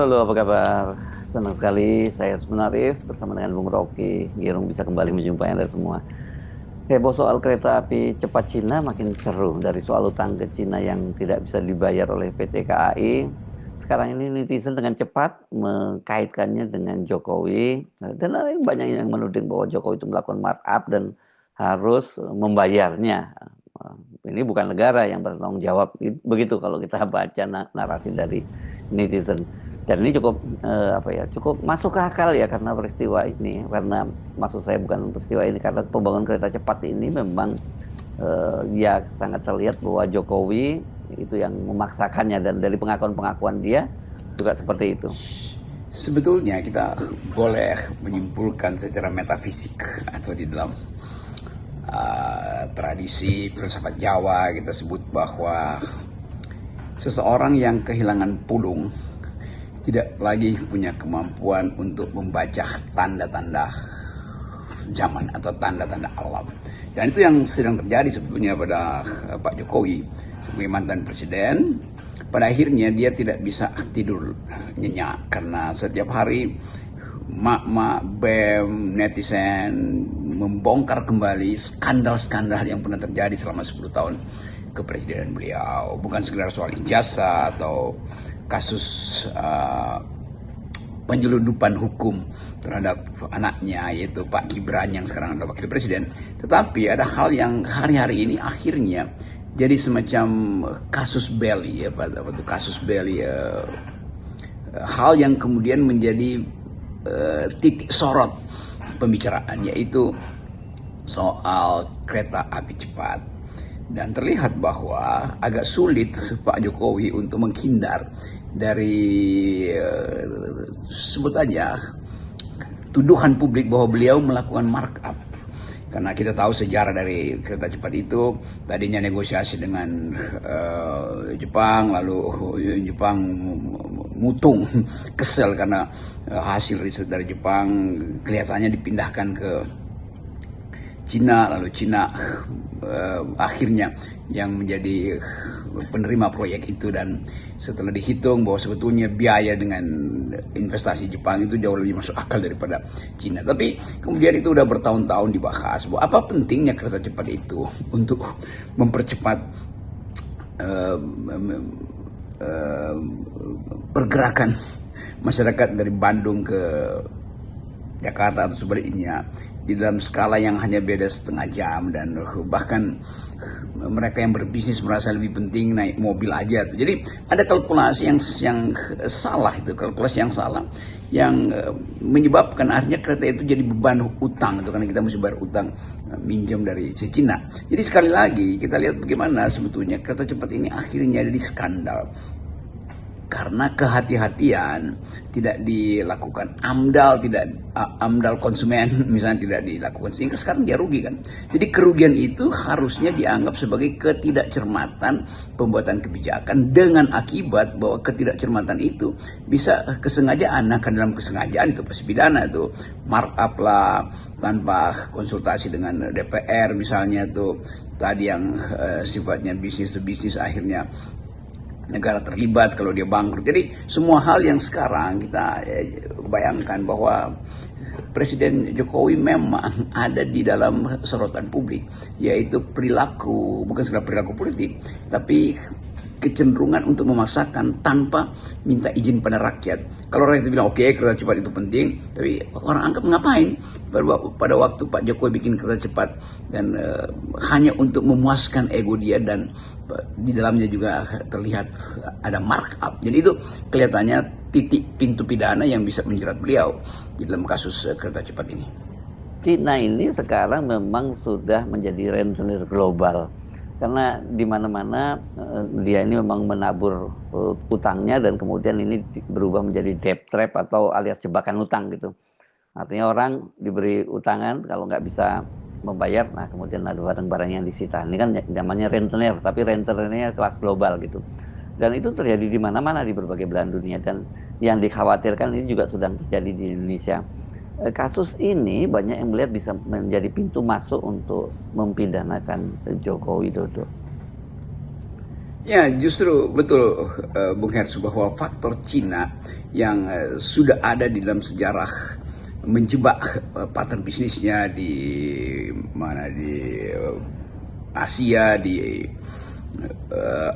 Halo, apa kabar? Senang sekali saya Arif bersama dengan Bung Rocky Gerung bisa kembali menjumpai Anda semua. Heboh soal kereta api cepat Cina makin seru dari soal utang ke Cina yang tidak bisa dibayar oleh PT KAI. Sekarang ini netizen dengan cepat mengkaitkannya dengan Jokowi dan banyak yang menuding bahwa Jokowi itu melakukan markup dan harus membayarnya. Ini bukan negara yang bertanggung jawab. Begitu kalau kita baca narasi dari netizen. Dan ini cukup cukup masuk ke akal ya karena peristiwa ini. Karena maksud saya bukan peristiwa ini karena pembangunan kereta cepat ini memang ya sangat terlihat bahwa Jokowi itu yang memaksakannya dan dari pengakuan-pengakuan dia juga seperti itu. Sebetulnya kita boleh menyimpulkan secara metafisik atau di dalam tradisi filsafat Jawa kita sebut bahwa seseorang yang kehilangan pulung tidak lagi punya kemampuan untuk membaca tanda-tanda zaman atau tanda-tanda alam. Dan itu yang sedang terjadi sebetulnya pada Pak Jokowi sebagai mantan presiden. Pada akhirnya dia tidak bisa tidur nyenyak karena setiap hari mak-mak, BEM, netizen membongkar kembali skandal-skandal yang pernah terjadi selama 10 tahun kepresidenan beliau. Bukan sekedar soal ijazah atau kasus penyelundupan hukum terhadap anaknya yaitu Pak Gibran yang sekarang adalah wakil presiden. Tetapi ada hal yang hari-hari ini akhirnya jadi semacam kasus belli kasus belli, hal yang kemudian menjadi titik sorot pembicaraan yaitu soal kereta api cepat. Dan terlihat bahwa agak sulit Pak Jokowi untuk menghindar dari sebut aja tuduhan publik bahwa beliau melakukan markup. Karena kita tahu sejarah dari kereta cepat itu tadinya negosiasi dengan Jepang, lalu Jepang mutung, kesel karena hasil riset dari Jepang kelihatannya dipindahkan ke Cina, lalu Cina akhirnya yang menjadi penerima proyek itu. Dan setelah dihitung bahwa sebetulnya biaya dengan investasi Jepang itu jauh lebih masuk akal daripada Cina. Tapi kemudian itu udah bertahun-tahun dibahas bahwa apa pentingnya kereta cepat itu untuk mempercepat pergerakan masyarakat dari Bandung ke Jakarta atau sebaliknya di dalam skala yang hanya beda setengah jam. Dan bahkan mereka yang berbisnis merasa lebih penting naik mobil aja tuh. Jadi ada kalkulasi yang salah, itu kalkulasi yang salah yang menyebabkan akhirnya kereta itu jadi beban utang itu karena kita mesti bayar utang minjem dari Cina. Jadi sekali lagi kita lihat bagaimana sebetulnya kereta cepat ini akhirnya jadi skandal karena kehati-hatian tidak dilakukan, amdal konsumen misalnya tidak dilakukan, sehingga sekarang dia rugi kan. Jadi kerugian itu harusnya dianggap sebagai ketidakcermatan pembuatan kebijakan dengan akibat bahwa ketidakcermatan itu bisa kesengajaan. Nah, kan dalam kesengajaan itu pasti pidana tuh, markup lah tanpa konsultasi dengan DPR misalnya tuh, tadi yang sifatnya bisnis to bisnis akhirnya negara terlibat kalau dia bangkrut. Jadi semua hal yang sekarang kita bayangkan bahwa Presiden Jokowi memang ada di dalam sorotan publik, yaitu perilaku, bukan sekedar perilaku politik, tapi kecenderungan untuk memaksakan tanpa minta izin pada rakyat. Kalau rakyat bilang oke, kereta cepat itu penting, tapi orang anggap ngapain pada waktu Pak Jokowi bikin kereta cepat dan hanya untuk memuaskan ego dia, dan di dalamnya juga terlihat ada markup. Jadi itu kelihatannya titik pintu pidana yang bisa menjerat beliau di dalam kasus kereta cepat ini. Cina ini sekarang memang sudah menjadi rentenir global. Karena di mana-mana dia ini memang menabur utangnya dan kemudian ini berubah menjadi debt trap atau alias jebakan utang gitu. Artinya orang diberi utangan kalau nggak bisa membayar, nah kemudian ada barang-barang yang disita. Ini kan namanya rentenir, tapi rentenirnya kelas global gitu. Dan itu terjadi di mana-mana di berbagai belahan dunia, dan yang dikhawatirkan ini juga sedang terjadi di Indonesia. Kasus ini banyak yang melihat bisa menjadi pintu masuk untuk mempidanakan Joko Widodo. Ya, justru betul Bung Hersu, bahwa faktor Cina yang sudah ada di dalam sejarah menjebak partner bisnisnya di mana, di Asia, di eh,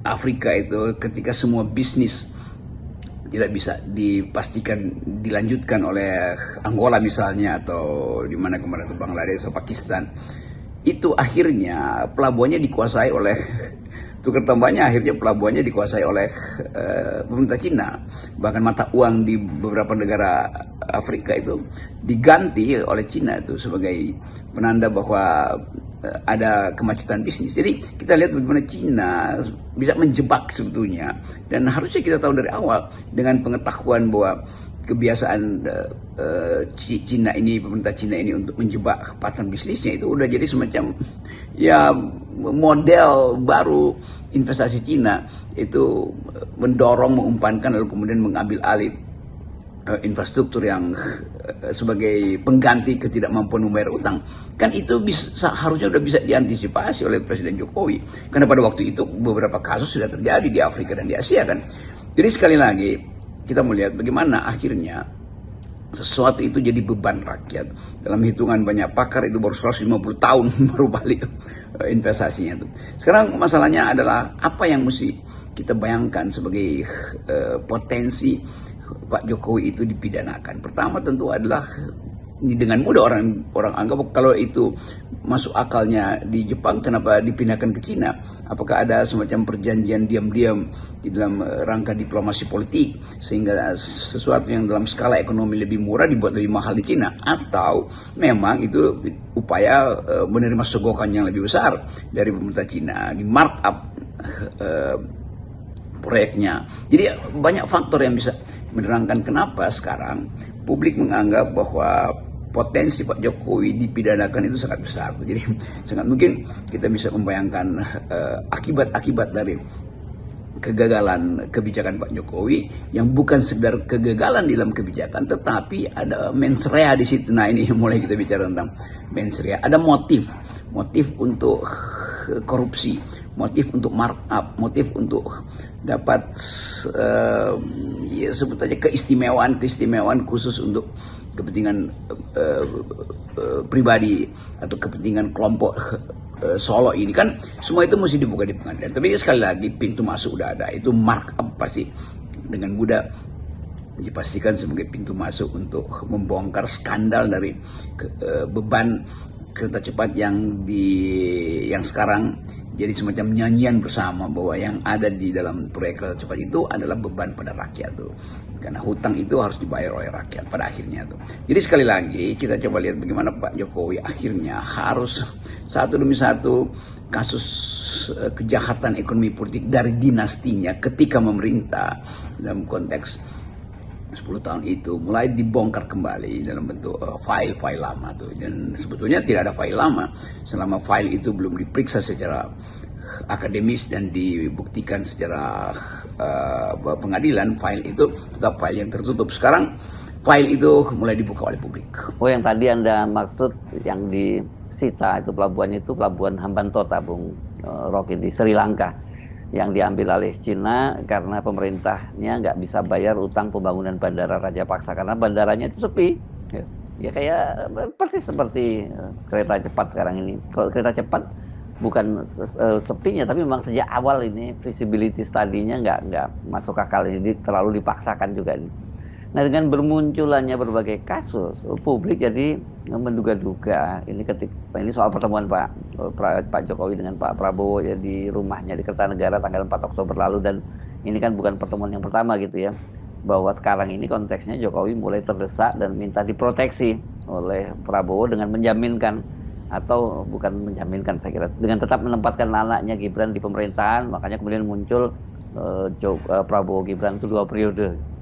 Afrika, itu ketika semua bisnis tidak bisa dipastikan dilanjutkan oleh Angola misalnya, atau di mana kemarin itu Bangladesh atau Pakistan, itu akhirnya pelabuhannya dikuasai oleh tukar tambahnya, akhirnya pelabuhannya dikuasai oleh pemerintah Cina. Bahkan mata uang di beberapa negara Afrika itu diganti oleh Cina itu sebagai penanda bahwa ada kemacetan bisnis. Jadi kita lihat bagaimana Cina bisa menjebak sebetulnya, dan harusnya kita tahu dari awal dengan pengetahuan bahwa kebiasaan Cina ini, pemerintah Cina ini untuk menjebak partner bisnisnya, itu udah jadi semacam ya model baru investasi Cina, itu mendorong, mengumpankan, lalu kemudian mengambil alih infrastruktur yang sebagai pengganti ketidakmampuan membayar utang. Kan itu bisa, harusnya sudah bisa diantisipasi oleh Presiden Jokowi, karena pada waktu itu beberapa kasus sudah terjadi di Afrika dan di Asia kan. Jadi sekali lagi kita melihat bagaimana akhirnya sesuatu itu jadi beban rakyat. Dalam hitungan banyak pakar itu baru 150 tahun baru balik investasinya itu. Sekarang masalahnya adalah apa yang mesti kita bayangkan sebagai potensi Pak Jokowi itu dipidanakan. Pertama tentu adalah, ini dengan mudah orang anggap kalau itu masuk akalnya di Jepang, kenapa dipindahkan ke Cina? Apakah ada semacam perjanjian diam-diam di dalam rangka diplomasi politik sehingga sesuatu yang dalam skala ekonomi lebih murah dibuat lebih mahal di Cina? Atau memang itu upaya menerima sogokan yang lebih besar dari pemerintah Cina, di markup proyeknya? Jadi banyak faktor yang bisa menerangkan kenapa sekarang publik menganggap bahwa potensi Pak Jokowi dipidanakan itu sangat besar. Jadi sangat mungkin kita bisa membayangkan akibat-akibat dari kegagalan kebijakan Pak Jokowi, yang bukan sekedar kegagalan di dalam kebijakan, tetapi ada mens rea di situ. Nah, ini mulai kita bicara tentang mens rea. Ada motif untuk korupsi, motif untuk markup, motif untuk dapat ya sebut aja keistimewaan khusus untuk kepentingan pribadi atau kepentingan kelompok Solo ini kan. Semua itu mesti dibuka di pengadilan. Tapi sekali lagi pintu masuk udah ada, itu markup pasti dengan mudah dipastikan sebagai pintu masuk untuk membongkar skandal dari beban kereta cepat yang sekarang jadi semacam nyanyian bersama, bahwa yang ada di dalam proyek kereta cepat itu adalah beban pada rakyat tuh, karena hutang itu harus dibayar oleh rakyat pada akhirnya tuh. Jadi sekali lagi kita coba lihat bagaimana Pak Jokowi akhirnya harus satu demi satu kasus kejahatan ekonomi politik dari dinastinya ketika memerintah dalam konteks 10 tahun itu mulai dibongkar kembali dalam bentuk file-file lama tuh. Dan sebetulnya tidak ada file lama selama file itu belum diperiksa secara akademis dan dibuktikan secara pengadilan. File itu tetap file yang tertutup. Sekarang file itu mulai dibuka oleh publik. Oh, yang tadi Anda maksud yang disita itu pelabuhannya, itu pelabuhan Hambantota, Bung Rocky, di Sri Lanka, yang diambil oleh Cina karena pemerintahnya nggak bisa bayar utang pembangunan bandara Raja Paksa karena bandaranya itu sepi. Ya kayak persis seperti kereta cepat sekarang ini. Kalau kereta cepat bukan sepinya, tapi memang sejak awal ini visibility study-nya nggak masuk akal, ini terlalu dipaksakan juga ini. Nah, dengan bermunculannya berbagai kasus, publik jadi menduga-duga ini soal pertemuan Pak Jokowi dengan Pak Prabowo ya di rumahnya di Kertanegara tanggal 4 Oktober lalu, dan ini kan bukan pertemuan yang pertama gitu ya, bahwa sekarang ini konteksnya Jokowi mulai terdesak dan minta diproteksi oleh Prabowo dengan menjaminkan, atau bukan menjaminkan, saya kira dengan tetap menempatkan anaknya Gibran di pemerintahan. Makanya kemudian muncul Prabowo Gibran itu 2 periode.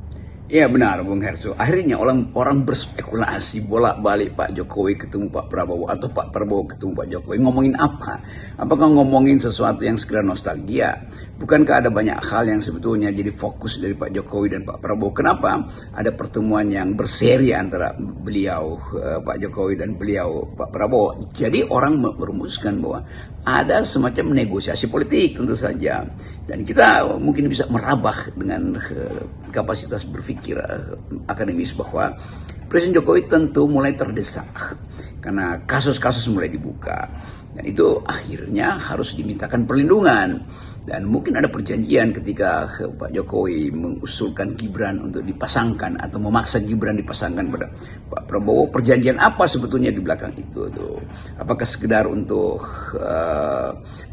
Iya benar Bung Hersu. Akhirnya orang berspekulasi bolak-balik Pak Jokowi ketemu Pak Prabowo atau Pak Prabowo ketemu Pak Jokowi. Ngomongin apa? Apakah ngomongin sesuatu yang sekedar nostalgia? Bukankah ada banyak hal yang sebetulnya jadi fokus dari Pak Jokowi dan Pak Prabowo? Kenapa ada pertemuan yang berseri antara beliau Pak Jokowi dan beliau Pak Prabowo? Jadi orang merumuskan bahwa ada semacam negosiasi politik tentu saja, dan kita mungkin bisa merabah dengan kapasitas berpikir akademis bahwa Presiden Jokowi tentu mulai terdesak karena kasus-kasus mulai dibuka, dan itu akhirnya harus dimintakan perlindungan. Dan mungkin ada perjanjian ketika Pak Jokowi mengusulkan Gibran untuk dipasangkan atau memaksa Gibran dipasangkan pada Pak Prabowo. Perjanjian apa sebetulnya di belakang itu tuh? Apakah sekedar untuk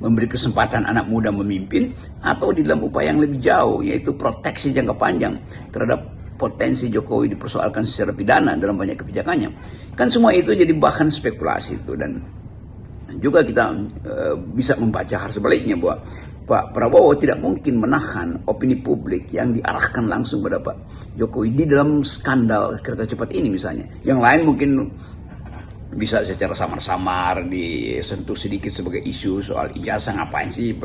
memberi kesempatan anak muda memimpin, atau di dalam upaya yang lebih jauh, yaitu proteksi jangka panjang terhadap potensi Jokowi dipersoalkan secara pidana dalam banyak kebijakannya? Kan semua itu jadi bahan spekulasi itu, dan juga kita bisa membaca hal sebaliknya bahwa Pak Prabowo tidak mungkin menahan opini publik yang diarahkan langsung pada Pak Jokowi di dalam skandal kereta cepat ini misalnya. Yang lain mungkin bisa secara samar-samar disentuh sedikit sebagai isu soal ijazah. Ngapain sih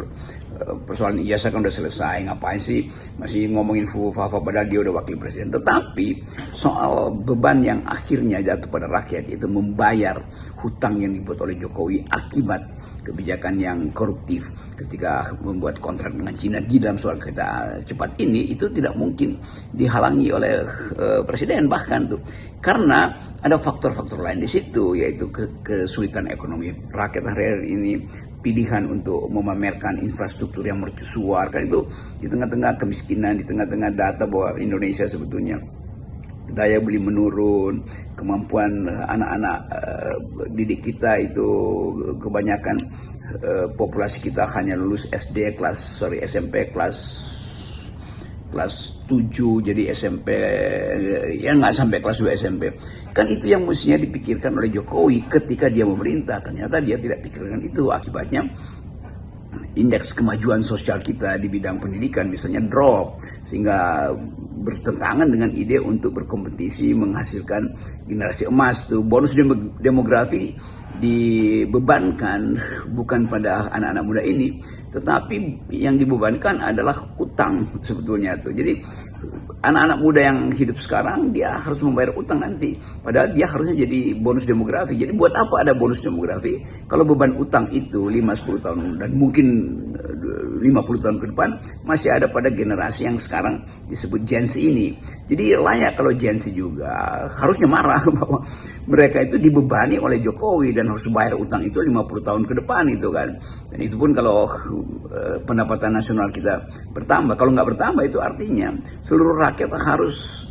persoalan ijazah, kan udah selesai, ngapain sih masih ngomongin fufu-fafa padahal dia udah wakil presiden. Tetapi soal beban yang akhirnya jatuh pada rakyat, itu membayar hutang yang dibuat oleh Jokowi akibat kebijakan yang koruptif ketika membuat kontrak dengan Cina di dalam soal kereta cepat ini, itu tidak mungkin dihalangi oleh presiden bahkan tuh, karena ada faktor-faktor lain di situ, yaitu kesulitan ekonomi rakyat hari ini, pilihan untuk memamerkan infrastruktur yang mercusuar, kan itu di tengah-tengah kemiskinan, di tengah-tengah data bahwa Indonesia sebetulnya daya beli menurun, kemampuan anak-anak didik kita itu kebanyakan populasi kita hanya lulus SMP kelas 7, jadi SMP ya nggak sampai kelas 2 SMP. Kan itu yang mestinya dipikirkan oleh Jokowi ketika dia memerintah. Ternyata dia tidak pikirkan itu, akibatnya indeks kemajuan sosial kita di bidang pendidikan misalnya drop, sehingga bertentangan dengan ide untuk berkompetisi menghasilkan generasi emas tuh. Bonus demografi dibebankan bukan pada anak-anak muda ini, tetapi yang dibebankan adalah utang sebetulnya tuh. Jadi anak-anak muda yang hidup sekarang dia harus membayar utang nanti, padahal dia harusnya jadi bonus demografi. Jadi buat apa ada bonus demografi kalau beban utang itu 5-10 tahun dan mungkin 50 tahun ke depan masih ada pada generasi yang sekarang disebut Gen Z ini. Jadi layak kalau Gen Z juga harusnya marah bahwa mereka itu dibebani oleh Jokowi dan harus bayar utang itu 50 tahun ke depan itu kan. Dan itu pun kalau pendapatan nasional kita bertambah. Kalau nggak bertambah itu artinya seluruh rakyat harus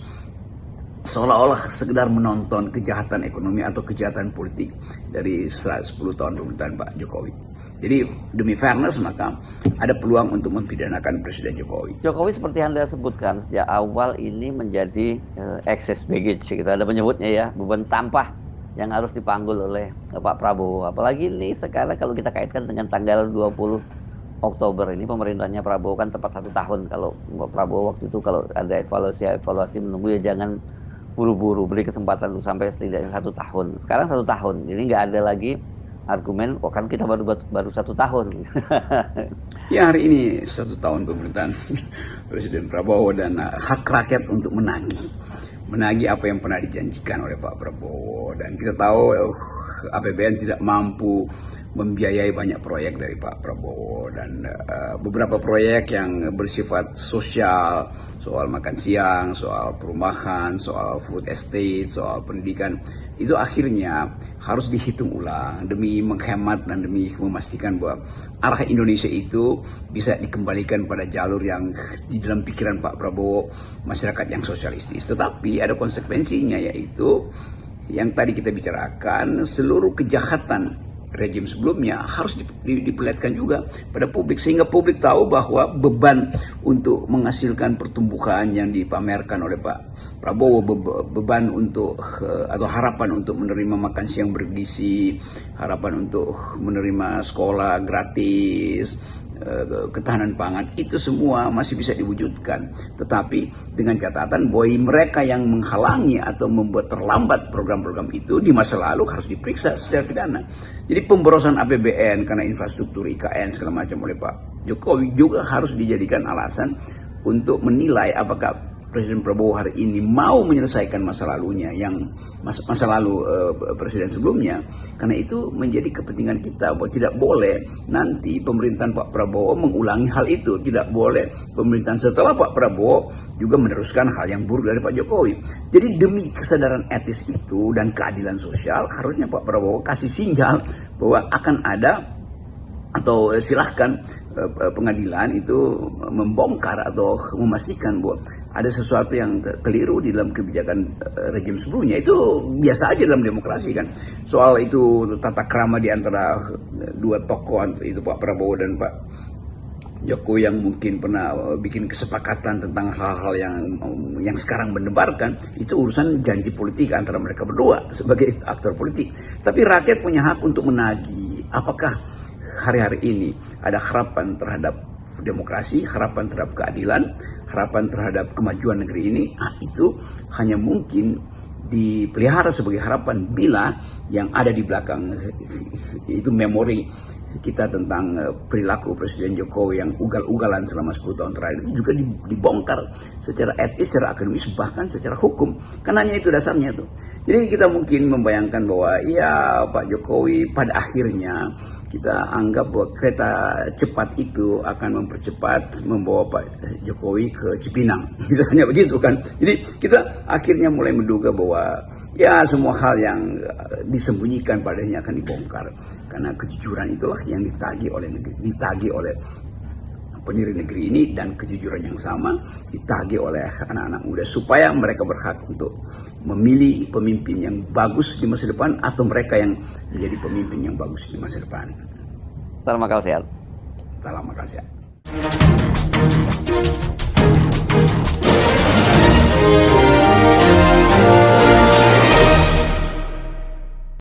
seolah-olah sekedar menonton kejahatan ekonomi atau kejahatan politik dari 10 tahun pemerintahan Pak Jokowi. Jadi demi fairness maka ada peluang untuk mempidanakan Presiden Jokowi. Jokowi seperti Anda sebutkan sejak awal ini menjadi excess baggage, kita ada menyebutnya ya, beban tampah yang harus dipanggul oleh Pak Prabowo. Apalagi ini sekarang kalau kita kaitkan dengan tanggal 20 Oktober ini pemerintahnya Prabowo kan tepat 1 tahun. Kalau Pak Prabowo waktu itu kalau ada evaluasi menunggu ya jangan buru-buru, beri kesempatan untuk sampai setidaknya 1 tahun. Sekarang 1 tahun, ini nggak ada lagi argumen, oh kan kita baru 1 tahun. Ya hari ini 1 tahun pemerintahan Presiden Prabowo dan hak rakyat untuk menagih apa yang pernah dijanjikan oleh Pak Prabowo. Dan kita tahu APBN tidak mampu membiayai banyak proyek dari Pak Prabowo, dan beberapa proyek yang bersifat sosial, soal makan siang, soal perumahan, soal food estate, soal pendidikan, itu akhirnya harus dihitung ulang demi menghemat dan demi memastikan bahwa arah Indonesia itu bisa dikembalikan pada jalur yang di dalam pikiran Pak Prabowo, masyarakat yang sosialistis. Tetapi ada konsekuensinya, yaitu yang tadi kita bicarakan, seluruh kejahatan rejim sebelumnya harus diperlihatkan juga pada publik, sehingga publik tahu bahwa beban untuk menghasilkan pertumbuhan yang dipamerkan oleh Pak Prabowo, beban untuk atau harapan untuk menerima makan siang bergizi, harapan untuk menerima sekolah gratis, ketahanan pangan, itu semua masih bisa diwujudkan. Tetapi dengan catatan bahwa mereka yang menghalangi atau membuat terlambat program-program itu di masa lalu harus diperiksa secara pidana. Jadi pemborosan APBN karena infrastruktur IKN segala macam oleh Pak Jokowi juga harus dijadikan alasan untuk menilai apakah Presiden Prabowo hari ini mau menyelesaikan masa lalunya yang masa lalu presiden sebelumnya, karena itu menjadi kepentingan kita bahwa tidak boleh nanti pemerintahan Pak Prabowo mengulangi hal itu, tidak boleh pemerintahan setelah Pak Prabowo juga meneruskan hal yang buruk dari Pak Jokowi. Jadi demi kesadaran etis itu dan keadilan sosial, harusnya Pak Prabowo kasih sinyal bahwa akan ada atau silahkan pengadilan itu membongkar atau memastikan bahwa ada sesuatu yang keliru di dalam kebijakan rejim sebelumnya. Itu biasa aja dalam demokrasi kan. Soal itu tata krama di antara dua tokoh, itu Pak Prabowo dan Pak Jokowi yang mungkin pernah bikin kesepakatan tentang hal-hal yang sekarang mendebarkan, itu urusan janji politik antara mereka berdua sebagai aktor politik. Tapi rakyat punya hak untuk menagih apakah hari-hari ini ada harapan terhadap demokrasi, harapan terhadap keadilan, harapan terhadap kemajuan negeri ini. Itu hanya mungkin dipelihara sebagai harapan bila yang ada di belakang itu memori kita tentang perilaku Presiden Jokowi yang ugal-ugalan selama 10 tahun terakhir itu juga dibongkar secara etis, secara akademis, bahkan secara hukum. Kan hanya itu dasarnya tuh. Jadi kita mungkin membayangkan bahwa ya Pak Jokowi pada akhirnya kita anggap bahwa kereta cepat itu akan mempercepat membawa Pak Jokowi ke Cipinang, misalnya begitu kan. Jadi kita akhirnya mulai menduga bahwa ya semua hal yang disembunyikan padanya akan dibongkar, karena kejujuran itulah yang ditagih oleh negeri, ditagih oleh pendiri negeri ini, dan kejujuran yang sama ditagih oleh anak-anak muda supaya mereka berhak untuk memilih pemimpin yang bagus di masa depan atau mereka yang menjadi pemimpin yang bagus di masa depan. Salam akal sehat. Salam akal sehat.